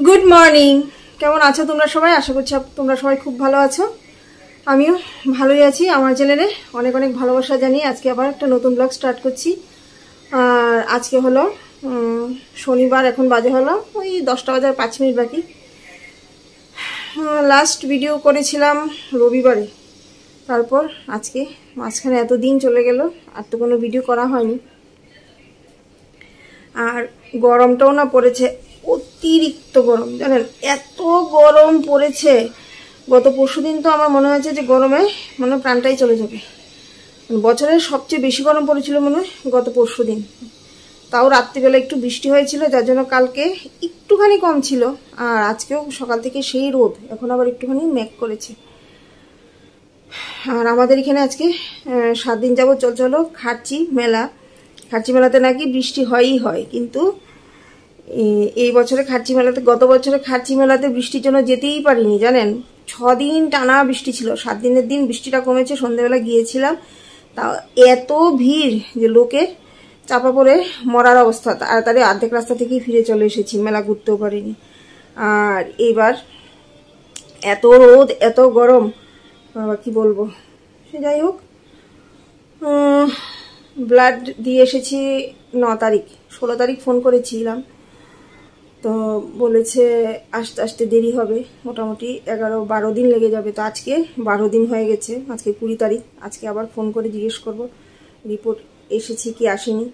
Good morning. কেমন আছো তোমরা সবাই? আশা করছি তোমরা সবাই খুব ভালো আছো। আমিও ভালোই আছি। আমার চ্যানেলে অনেক অনেক ভালোবাসা জানিয়ে আজকে আবার একটা নতুন ব্লগ স্টার্ট করছি। আর আজকে হলো শনিবার, এখন বাজে হলো ওই 10টা বাজার 5 মিনিট বাকি। লাস্ট ভিডিও করেছিলাম রবিবারে, তারপর আজকে মাঝখানে এত দিন চলে গেল, আর তো কোনো ভিডিও করা হয়নি। আর গরমটাও না পড়েছে, অতিরিক্ত গরম, জানেন এত গরম পড়েছে। গত পরশুদিন তো আমার মনে হয়েছে যে গরমে মনে হয় প্রাণটাই চলে যাবে। বছরের সবচেয়ে বেশি গরম পড়েছিল মনে হয় গত পরশুদিন। তাও রাত্রিবেলা একটু বৃষ্টি হয়েছিল, যার জন্য কালকে একটুখানি কম ছিল। আর আজকেও সকাল থেকে সেই রোদ, এখন আবার একটুখানি মেঘ করেছে। আর আমাদের এখানে আজকে 7 দিন যাবত চলছে হলো খার্চি মেলা। খার্চি মেলাতে নাকি বৃষ্টি হয়ই হয়, কিন্তু এই বছরে খার্চি মেলাতে, গত বছরে খার্চি মেলাতে বৃষ্টির জন্য যেতেই পারিনি, জানেন 6 দিন টানা বৃষ্টি ছিল। 7 দিনের দিন বৃষ্টিটা কমেছে, সন্ধ্যেবেলা গিয়েছিলাম, তা এত ভিড় যে লোকের চাপা পড়ে মরার অবস্থা। তাড়াতাড়ি অর্ধেক রাস্তা থেকেই ফিরে চলে এসেছি, মেলা ঘুরতেও পারিনি। আর এইবার এত রোদ, এত গরম, বাবা কি বলবো। সে যাই হোক, ব্লাড দিয়ে এসেছি 9 তারিখ। 16 তারিখ ফোন করেছিলাম, তো বলেছে আসতে আসতে দেরি হবে, মোটামুটি 11-12 দিন লেগে যাবে। তো আজকে 12 দিন হয়ে গেছে, আজকে 20 তারিখ। আজকে আবার ফোন করে জিজ্ঞেস করব রিপোর্ট এসেছে কি আসেনি।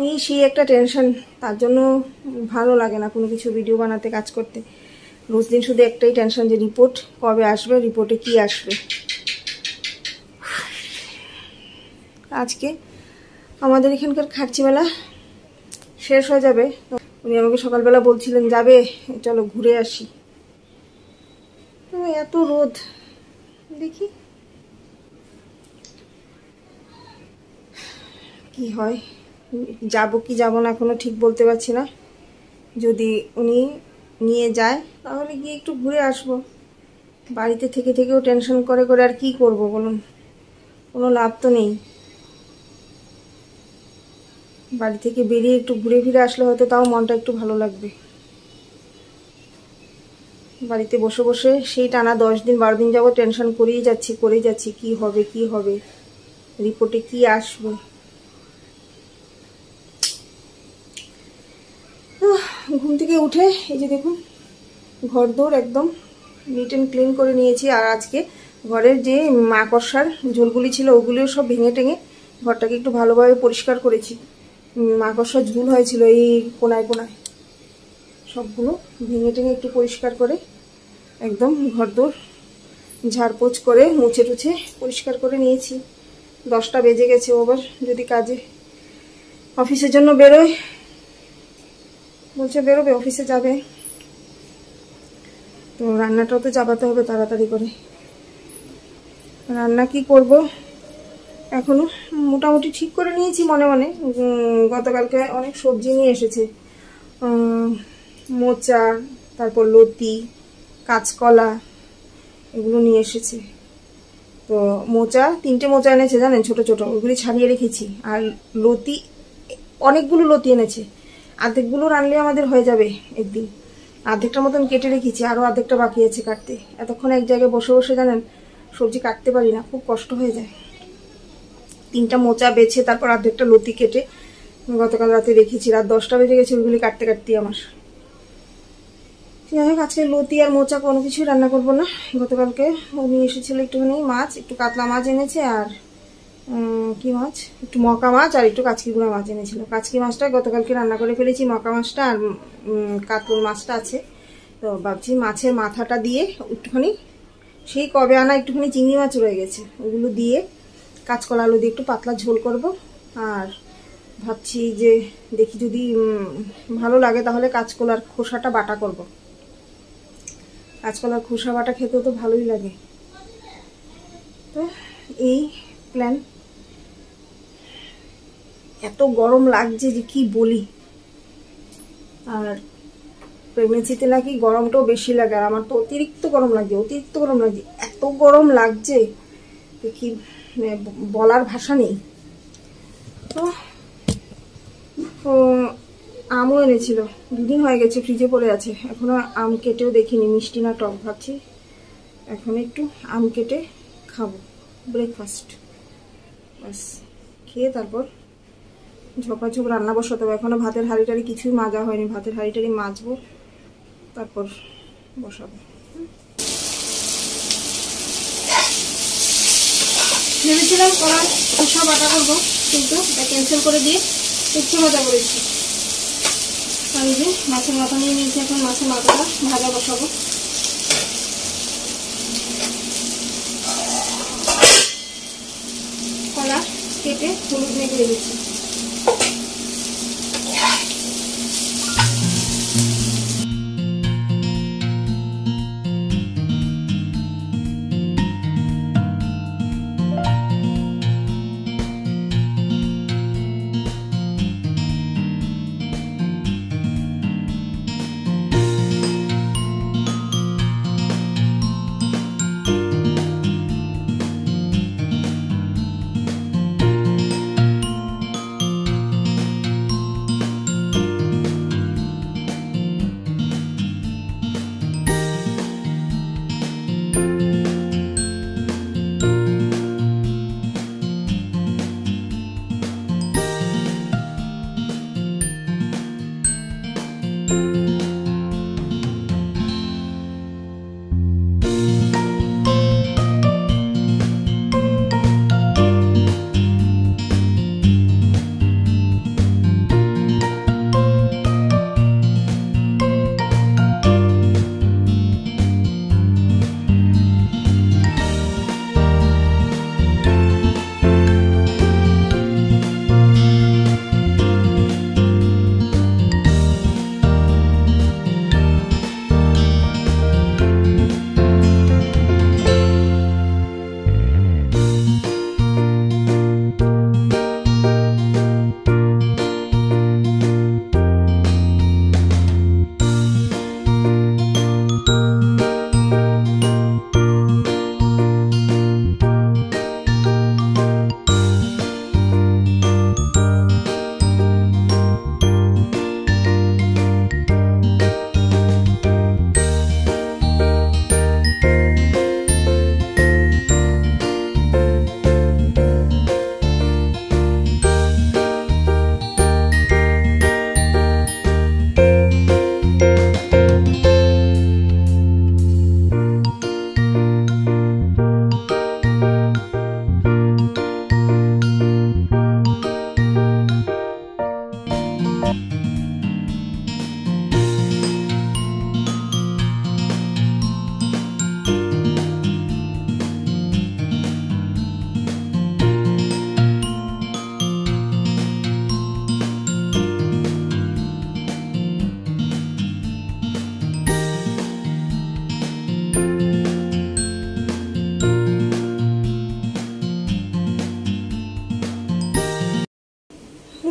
এই সেই একটা টেনশন, তার জন্য ভালো লাগে না কোনো কিছু ভিডিও বানাতে, কাজ করতে। রোজ দিন শুধু একটাই টেনশন যে রিপোর্ট কবে আসবে, রিপোর্টে কি আসবে। আজকে আমাদের এখানকার খার্চি মেলা শেষ হয়ে যাবে। উনি আমাকে সকালবেলা বলছিলেন যাবে, চলো ঘুরে আসি। এত রোদ, দেখি কি হয়, যাব কি যাব না এখনো ঠিক বলতে পারছি না। যদি উনি নিয়ে যায় তাহলে গিয়ে একটু ঘুরে আসবো। বাড়িতে থেকে থেকেও টেনশন করে করে আর কি করব বলুন, কোনো লাভ তো নেই। বাড়ি থেকে বেরিয়ে একটু ঘুরে ফিরে আসলে হয়তো তাও মনটা একটু ভালো লাগবে। বাড়িতে বসে বসে সেই টানা 10 দিন 12 দিন যাবো টেনশন করেই যাচ্ছি কি হবে কি হবে, রিপোর্টে কি আসবে। ঘুম থেকে উঠে এই যে দেখুন, ঘর দৌড় একদম নিট অ্যান্ড ক্লিন করে নিয়েছি। আর আজকে ঘরের যে মাকড়সার ঝোলগুলি ছিল ওগুলিও সব ভেঙে টেঙে ঘরটাকে একটু ভালোভাবে পরিষ্কার করেছি। মাকড়সার ঝুল হয়েছিল এই কোনায় কোনায়, সবগুলো ভেঙে টেঙে একটু পরিষ্কার করে একদম ঘরদোর ঝাড়পোছ করে মুছে টুছে পরিষ্কার করে নিয়েছি। 10টা বেজে গেছে। আবার যদি কাজে অফিসের জন্য বেরোয়, বলছে বেরোবে, অফিসে যাবে, তো রান্নাটাও তো চাপাতে হবে তাড়াতাড়ি করে। রান্না কি করব এখনো মোটামুটি ঠিক করে নিয়েছি মনে মনে। গতকালকে অনেক সবজি নিয়ে এসেছে, মোচা, তারপর লতি, কাঁচকলা, এগুলো নিয়ে এসেছে। তো মোচা 3টে মোচা এনেছে জানেন, ছোট ছোট, ওইগুলি ছাড়িয়ে রেখেছি। আর লতি অনেকগুলো লতি এনেছে, অর্ধেকগুলো রানলে আমাদের হয়ে যাবে একদিন। অর্ধেকটার মতন কেটে রেখেছি, আরও অর্ধেকটা বাকি আছে কাটতে। এতক্ষণ এক জায়গায় বসে বসে জানেন সবজি কাটতে পারি না, খুব কষ্ট হয়ে যায়। 3টা মোচা বেছে তারপর অর্ধেকটা লতি কেটে গতকাল রাতে রেখেছি। রাত 10টা বেজে গেছে ওইগুলি কাটতে কাটতেই আমার। যাই হোক, আজকে লতি আর মোচা কোনো কিছুই রান্না করবো না। গতকালকে উনি এসেছিল একটুখানি মাছ, একটু কাতলা মাছ এনেছে, আর কি মাছ, একটু মকা মাছ আর একটু কাচকি গুঁড়া মাছ এনেছিল। কাচকি মাছটা গতকালকে রান্না করে ফেলেছি, মকা মাছটা আর কাতল মাছটা আছে। তো ভাবছি মাছের মাথাটা দিয়ে একটুখানি, সেই কবে আনা একটুখানি চিংড়ি মাছ রয়ে গেছে, ওগুলো দিয়ে কাঁচকলা আলু দিয়ে একটু পাতলা ঝোল করব। আর ভাবছি যে দেখি যদি ভালো লাগে তাহলে কাঁচকলার খোসাটা বাটা করব। কাঁচকলার খোসা বাটা খেতেও তো ভালোই লাগে। তো এই প্ল্যান। এত গরম লাগছে যে কি বলি। আর প্রেগনেন্সিতে নাকি গরমটাও বেশি লাগে, আর আমার তো অতিরিক্ত গরম লাগছে, এত গরম লাগছে কি বলার ভাষা নেই। তো আমও এনেছিল, 2 দিন হয়ে গেছে, ফ্রিজে পড়ে আছে, এখনো আম কেটেও দেখিনি মিষ্টি না টক, ভাবছি এখন একটু আম কেটে খাবো ব্রেকফাস্ট, বাস খেয়ে তারপর ঝপাঝপ রান্না বসাতে হবে। এখনো ভাতের হাঁড়ি টাড়ি কিছুই মাজা হয়নি, ভাতের হাঁড়ি টাড়ি মাজবো তারপর বসাবো। ভেবেছিলাম কড়াই সরষা বাটা করবো, কিন্তু এটা ক্যান্সেল করে দিয়ে উচ্ছে ভাজা করেছি। আর এই যে মাছের মাথা নিয়ে নিয়েছি, এখন মাছের মাথাটা ভাজা বসাবো। কলা কেটে হলুদ মেখে রেখেছি।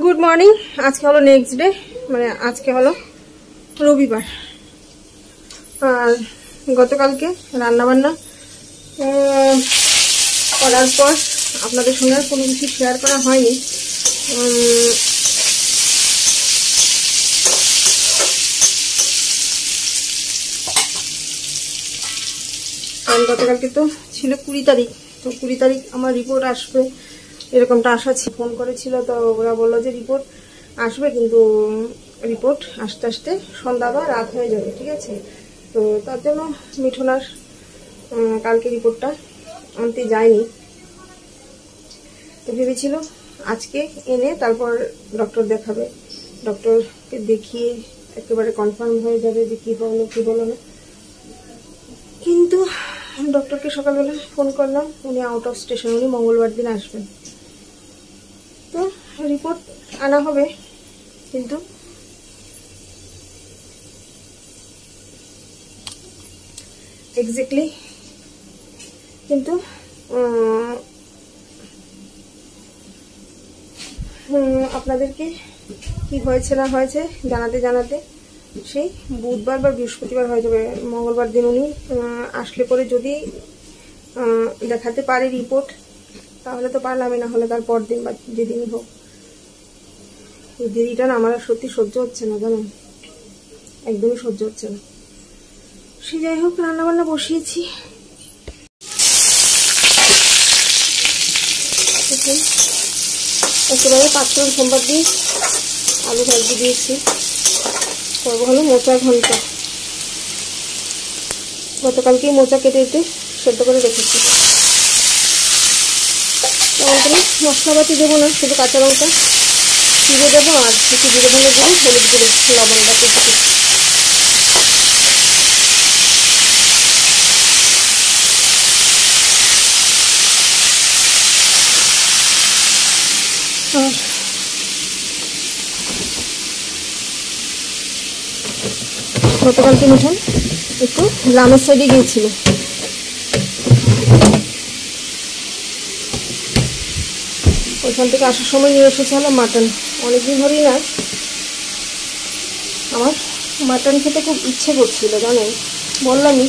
Good morning. আজকে হলো নেক্সট ডে, মানে আজকে হলো রবিবার। আর গতকালকে রান্নাবান্না করার পর আপনাদের সঙ্গে আর কোনো কিছু শেয়ার করা হয়নি। কারণ গতকালকে তো ছিল 20 তারিখ, তো 20 তারিখ আমার রিপোর্ট আসবে এরকমটা আশা ছিল। ফোন করেছিল, তো ওরা বললো যে রিপোর্ট আসবে, কিন্তু রিপোর্ট আসতে আসতে সন্ধ্যা বা রাত হয়ে যাবে, ঠিক আছে। তো তার জন্য মিঠুনার কালকে রিপোর্টটা আনতে যায়নি। তো ভেবেছিল আজকে এনে তারপর ডক্টর দেখাবে, ডক্টরকে দেখিয়ে একেবারে কনফার্ম হয়ে যাবে যে কি হলো কি হলো না। কিন্তু ডক্টরকে সকালবেলা ফোন করলাম, উনি আউট অফ স্টেশন, উনি মঙ্গলবার দিন আসবেন। তো রিপোর্ট আনা হবে, কিন্তু এক্স্যাক্টলি কিন্তু আপনাদেরকে কি হয়েছে না হয়েছে জানাতে জানাতে সেই বুধবার বা বৃহস্পতিবার হয়ে যাবে। মঙ্গলবার দিন উনি আসলে পরে যদি দেখাতে পারে রিপোর্ট, তাহলে তো পারলামই, না হলে তার পর দিন বা যেদিনই হোক। এই দেরিটা না আমার সত্যি সহ্য হচ্ছে না, জানেন, একদমই সহ্য হচ্ছে না। সে যাই হোক, রান্না বান্না বসিয়েছি। একেবারে পাঁচফোড়ন সোমবার দিয়ে আলু ভাজি দিয়েছি। করবো হলো মোচা ঘন্টা। গতকালকেই মোচা কেটে কেটে সেদ্ধ করে রেখেছি। তেমন কোনো মশলাপাতি দেবো না, শুধু কাঁচা লঙ্কা চিড়ে দেবো আর একটু জিরে ধরে দিয়ে হলুদ গুঁড়ো লবণ বাকি দিচ্ছি। গতকালকে মিঠান একটু গ্রামের সাইডে গিয়েছিল, ওইখান থেকে আসার সময় নিয়ে এসেছে হলো মাটন। অনেকদিন ধরেই না আমার মাটন খেতে খুব ইচ্ছে করছিল, জানেন, বললামই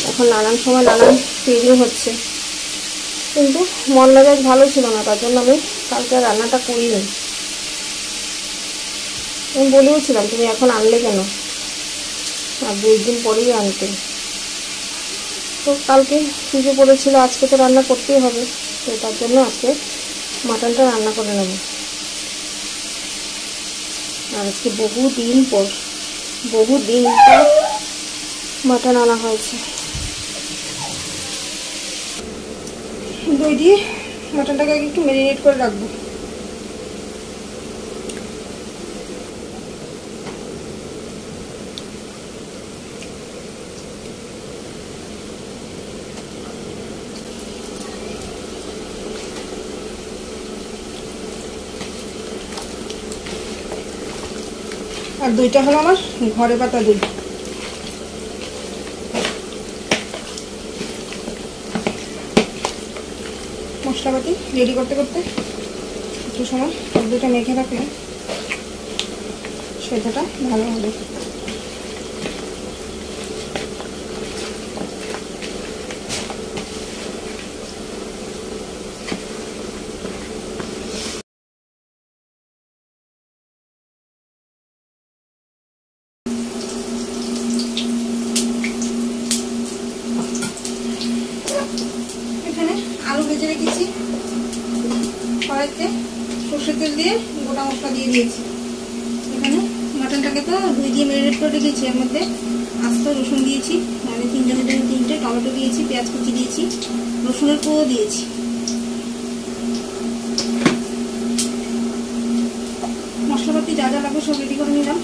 এখন নানান সময় নানান প্রয়োজন হচ্ছে, কিন্তু মন মেজাজ ভালো ছিল না, তার জন্য আমি কালকে রান্নাটা করিনি। আমি বলেওছিলাম তুমি এখন আনলে কেন, আর 2 দিন পরেই আনতে। তো কালকে পুজো পড়েছিল, আজকে তো রান্না করতেই হবে, তো তার জন্য আজকে মাটনটা রান্না করে নেব। আর আজকে বহুদিন পর মাটন আনা হয়েছে। দই দিয়ে মাটনটাকে একটু ম্যারিনেট করে রাখবো। আর দইটা হলো আমার ঘরে পাতা দই। মশলাপাতি রেডি করতে করতে একটু সময় দইটা মেখে রাখলে সেটাটা ভালো হবে। আলু ভেজে রেখেছি, কড়াইতে সর্ষের তেল দিয়ে গোটা মশলা দিয়ে দিয়েছি। এখানে মাটনটাকে তো দই দিয়ে ম্যারিনেট করে রেখেছি, এর মধ্যে আস্ত রসুন দিয়েছি, মানে 3 টমেটো দিয়েছি, পেঁয়াজ কুচি দিয়েছি, রসুনের কোয়া দিয়েছি। মশলাপাতি যা যা লাগবে সব রেডি করে নিলাম।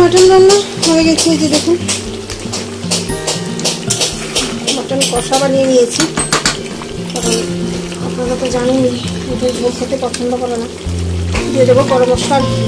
মাটন রান্না হয়ে গেছে, এই যে দেখুন মাটন কষা বানিয়ে নিয়েছি, কারণ আপনারা তো জানেনই ঝোল খেতে পছন্দ করে না। দিয়ে দেবো গরম মশলা আর ঘি।